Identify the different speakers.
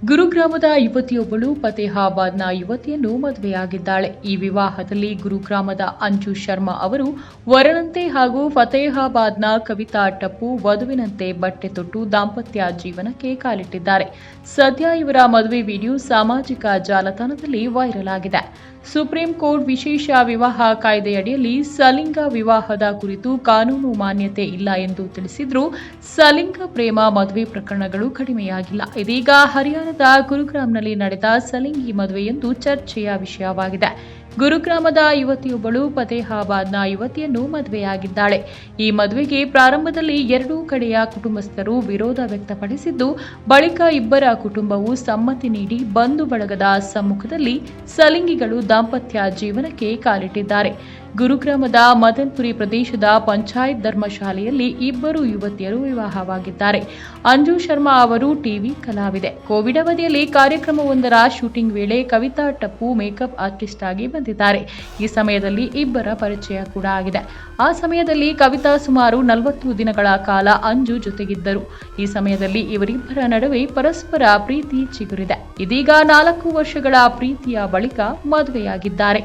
Speaker 1: ಗುರುಗ್ರಾಮದ ಯುವತಿಯೊಬ್ಬಳು ಫತೇಹಾಬಾದ್ನ ಯುವತಿಯನ್ನು ಮದುವೆಯಾಗಿದ್ದಾಳೆ. ಈ ವಿವಾಹದಲ್ಲಿ ಗುರುಗ್ರಾಮದ ಅಂಜು ಶರ್ಮಾ ಅವರು ವರನಂತೆ ಹಾಗೂ ಫತೇಹಾಬಾದ್ನ ಕವಿತಾ ಟಪ್ಪು ವಧುವಿನಂತೆ ಬಟ್ಟೆ ತೊಟ್ಟು ದಾಂಪತ್ಯ ಜೀವನಕ್ಕೆ ಕಾಲಿಟ್ಟಿದ್ದಾರೆ. ಸದ್ಯ ಇವರ ಮದುವೆ ವಿಡಿಯೋ ಸಾಮಾಜಿಕ ಜಾಲತಾಣದಲ್ಲಿ ವೈರಲ್ ಆಗಿದೆ. ಸುಪ್ರೀಂ ಕೋರ್ಟ್ ವಿಶೇಷ ವಿವಾಹ ಕಾಯ್ದೆಯಡಿಯಲ್ಲಿ ಸಲಿಂಗ ವಿವಾಹದ ಕುರಿತು ಕಾನೂನು ಮಾನ್ಯತೆ ಇಲ್ಲ ಎಂದು ತಿಳಿಸಿದ್ರೂ ಸಲಿಂಗ ಪ್ರೇಮ ಮದುವೆ ಪ್ರಕರಣಗಳು ಕಡಿಮೆಯಾಗಿಲ್ಲ. ಇದೀಗ ಹರಿಯಾಣದ ಗುರುಗ್ರಾಮ್ನಲ್ಲಿ ನಡೆದ ಸಲಿಂಗಿ ಮದುವೆಯೊಂದು ಚರ್ಚೆಯ ವಿಷಯವಾಗಿದೆ. ಗುರುಗ್ರಾಮದ ಯುವತಿಯೊಬ್ಬಳು ಫತೇಹಾಬಾದ್ನ ಯುವತಿಯನ್ನು ಮದುವೆಯಾಗಿದ್ದಾಳೆ. ಈ ಮದುವೆಗೆ ಪ್ರಾರಂಭದಲ್ಲಿ ಎರಡೂ ಕಡೆಯ ಕುಟುಂಬಸ್ಥರು ವಿರೋಧ ವ್ಯಕ್ತಪಡಿಸಿದ್ದು, ಬಳಿಕ ಇಬ್ಬರ ಕುಟುಂಬವು ಸಮ್ಮತಿ ನೀಡಿ ಬಂಧು ಬಳಗದ ಸಮ್ಮುಖದಲ್ಲಿ ಸಲಿಂಗಿಗಳು ದಾಂಪತ್ಯ ಜೀವನಕ್ಕೆ ಕಾಲಿಟ್ಟಿದ್ದಾರೆ. ಗುರುಗ್ರಾಮದ ಮದನ್ಪುರಿ ಪ್ರದೇಶದ ಪಂಚಾಯತ್ ಧರ್ಮಶಾಲೆಯಲ್ಲಿ ಇಬ್ಬರು ಯುವತಿಯರು ವಿವಾಹವಾಗಿದ್ದಾರೆ. ಅಂಜು ಶರ್ಮಾ ಅವರು ಟಿವಿ ಕಲಾವಿದೆ. ಕೋವಿಡ್ ಅವಧಿಯಲ್ಲಿ ಕಾರ್ಯಕ್ರಮವೊಂದರ ಶೂಟಿಂಗ್ ವೇಳೆ ಕವಿತಾ ಟಪ್ಪು ಮೇಕಪ್ ಆರ್ಟಿಸ್ಟ್ ಆಗಿ ಬಂದಿದ್ದಾರೆ. ಈ ಸಮಯದಲ್ಲಿ ಇಬ್ಬರ ಪರಿಚಯ ಕೂಡ ಆಗಿದೆ. ಆ ಸಮಯದಲ್ಲಿ ಕವಿತಾ ಸುಮಾರು 40 ದಿನಗಳ ಕಾಲ ಅಂಜು ಜೊತೆಗಿದ್ದರು. ಈ ಸಮಯದಲ್ಲಿ ಇವರಿಬ್ಬರ ನಡುವೆ ಪರಸ್ಪರ ಪ್ರೀತಿ ಚಿಗುರಿದೆ. ಇದೀಗ 4 ವರ್ಷಗಳ ಪ್ರೀತಿಯ ಬಳಿಕ ಮದುವೆಯಾಗಿದ್ದಾರೆ.